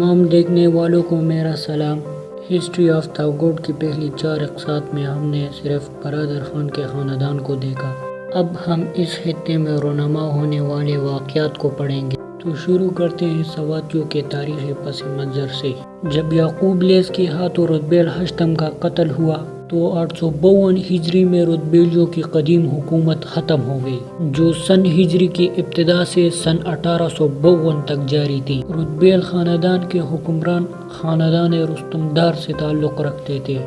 تمام دیکھنے والوں کو میرا سلام۔ ہسٹری آف تھاؤگوٹ کی پہلی 4 اقساط میں ہم نے صرف برادر خان کے خاندان کو دیکھا۔ اب ہم اس خطے میں رونما ہونے والے واقعات کو پڑھیں گے۔ تو شروع کرتے ہیں سواتیوں کے تاریخی پس منظر سے۔ جب یعقوب لیس کے ہاتھوں رتبیل ہشتم کا قتل ہوا تو 852 ہجری میں رتبیلیوں کی قدیم حکومت ختم ہو گئی، جو سن ہجری کی ابتدا سے سن 1852 تک جاری تھی۔ رتبیل خاندان کے حکمران خاندان رستمدار سے تعلق رکھتے تھے۔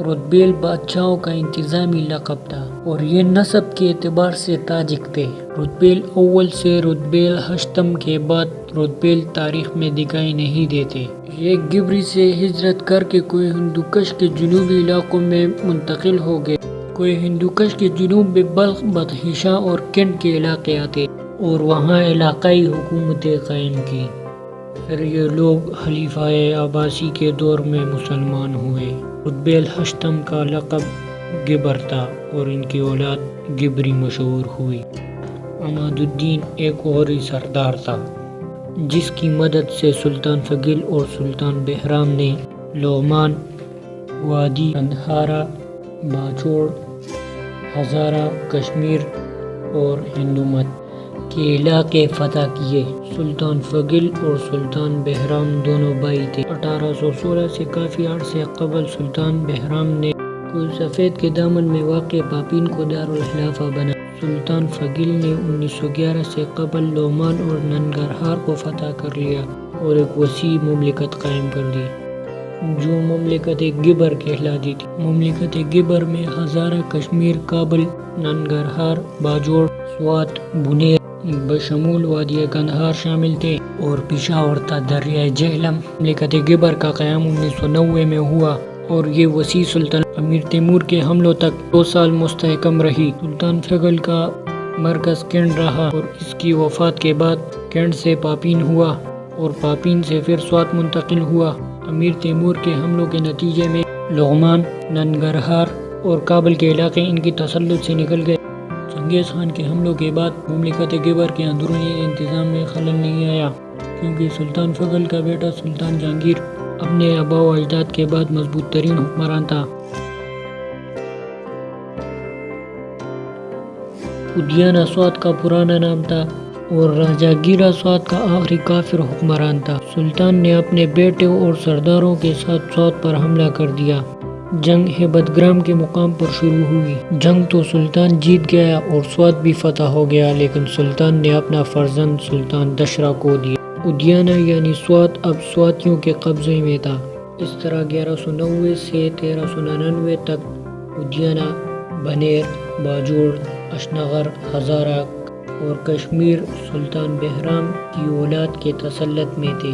رتبیل بادشاہوں کا انتظامی لقب تھا اور یہ نسب کے اعتبار سے تاجک تھے۔ رتبیل اول سے رتبیل ہشتم کے بعد رتبیل تاریخ میں دکھائی نہیں دیتے۔ یہ گبری سے ہجرت کر کے کوئی ہندوکش کے جنوبی علاقوں میں منتقل ہو گئے۔ کوئی ہندوکش کے جنوب میں بلخ، بدخشاں اور کینٹ کے علاقے آتے اور وہاں علاقائی حکومتیں قائم کی۔ پھر یہ لوگ خلیفہ عباسی کے دور میں مسلمان ہوئے۔ رتبیل ہشتم کا لقب گبر تھا اور ان کی اولاد گبری مشہور ہوئی۔ عماد الدین ایک غوری سردار تھا جس کی مدد سے سلطان فگیل اور سلطان بہرام نے لغمان، وادی گندھارا، باجوڑ، ہزارہ، کشمیر اور ہندومت کے علاقے فتح کیے۔ سلطان فگیل اور سلطان بہرام دونوں بھائی تھے۔ 1816 سے کافی عرصے قبل سلطان بہرام نے کوہ سفید کے دامن میں واقع پاپین کو دارالخلافہ بنا۔ سلطان فگیل نے 1911 سے قبل لغمان اور ننگرہار کو فتح کر لیا اور ایک وسیع مملکت قائم کر دی جو مملکت گبر کہلاتی تھی۔ مملکت گبر میں ہزارہ، کشمیر، کابل، ننگرہار، باجوڑ، سوات، بنیر بشمول وادی گندھار شامل تھے اور پشاور تا دریائے جہلم۔ مملکت گبر کا قیام 1990 میں ہوا اور یہ وسیع سلطنت امیر تیمور کے حملوں تک 2 سال مستحکم رہی۔ سلطان فگیل کا مرکز کینٹ رہا اور اس کی وفات کے بعد کینٹ سے پاپین ہوا اور پاپین سے پھر سوات منتقل ہوا۔ امیر تیمور کے حملوں کے نتیجے میں لغمان، ننگرہار اور کابل کے علاقے ان کی تسلط سے نکل گئے۔ چنگیز خان کے حملوں کے بعد مملکت گبر کے اندرونی انتظام میں خلل نہیں آیا کیونکہ سلطان فگیل کا بیٹا سلطان جہانگیر اپنے آباء و اجداد کے بعد مضبوط ترین حکمران تھا۔ ادیانہ سوات کا پرانا نام تھا اور راجہ گیرا سوات کا آخری کافر حکمران تھا۔ سلطان نے اپنے بیٹوں اور سرداروں کے ساتھ سوات پر حملہ کر دیا۔ جنگ ہیبت گرام کے مقام پر شروع ہوئی۔ جنگ تو سلطان جیت گیا اور سوات بھی فتح ہو گیا، لیکن سلطان نے اپنا فرزند سلطان دشرا کو دیا۔ ادیانہ یعنی سوات اب سواتیوں کے قبضے میں تھا۔ اس طرح 1190 سے 1399 تک ادیانہ، بنیر، باجوڑ، اشنغر، ہزارہ اور کشمیر سلطان بہرام کی اولاد کے تسلط میں تھے۔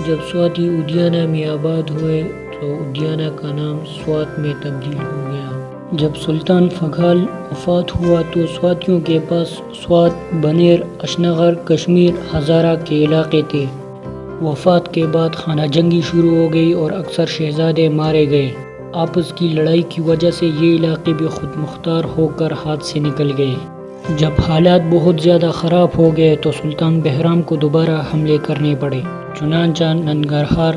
جب سواتی ادیانہ میں آباد ہوئے تو ادیانہ کا نام سوات میں تبدیل ہو گیا۔ جب سلطان فگال وفات ہوا تو سواتیوں کے پاس سوات، بنیر، اشنغر، کشمیر، ہزارہ کے علاقے تھے۔ وفات کے بعد خانہ جنگی شروع ہو گئی اور اکثر شہزادے مارے گئے۔ آپس کی لڑائی کی وجہ سے یہ علاقے بھی خود مختار ہو کر ہاتھ سے نکل گئے۔ جب حالات بہت زیادہ خراب ہو گئے تو سلطان بہرام کو دوبارہ حملے کرنے پڑے۔ چنانچہ ننگرہار،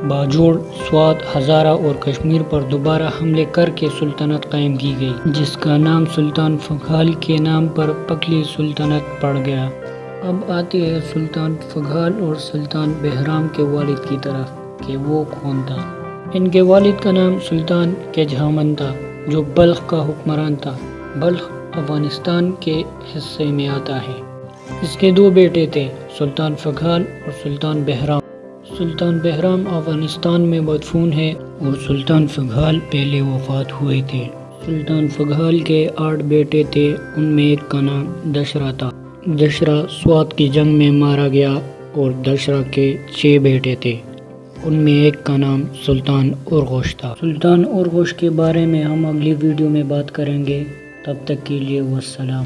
باجوڑ، سوات، ہزارہ اور کشمیر پر دوبارہ حملے کر کے سلطنت قائم کی گئی، جس کا نام سلطان فگال کے نام پر پکلی سلطنت پڑ گیا۔ اب آتے ہیں سلطان فگال اور سلطان بہرام کے والد کی طرف کہ وہ کون تھا۔ ان کے والد کا نام سلطان کیجھامن تھا جو بلخ کا حکمران تھا۔ بلخ افغانستان کے حصے میں آتا ہے۔ اس کے 2 بیٹے تھے، سلطان فگال اور سلطان بہرام۔ سلطان بہرام افغانستان میں مدفون ہے اور سلطان فگال پہلے وفات ہوئے تھے۔ سلطان فگال کے 8 بیٹے تھے، ان میں ایک کا نام دشرا تھا۔ دشرا سوات کی جنگ میں مارا گیا اور دشرا کے 6 بیٹے تھے، ان میں ایک کا نام سلطان ارغوش تھا۔ سلطان ارغوش کے بارے میں ہم اگلی ویڈیو میں بات کریں گے۔ تب تک کے لیے والسلام۔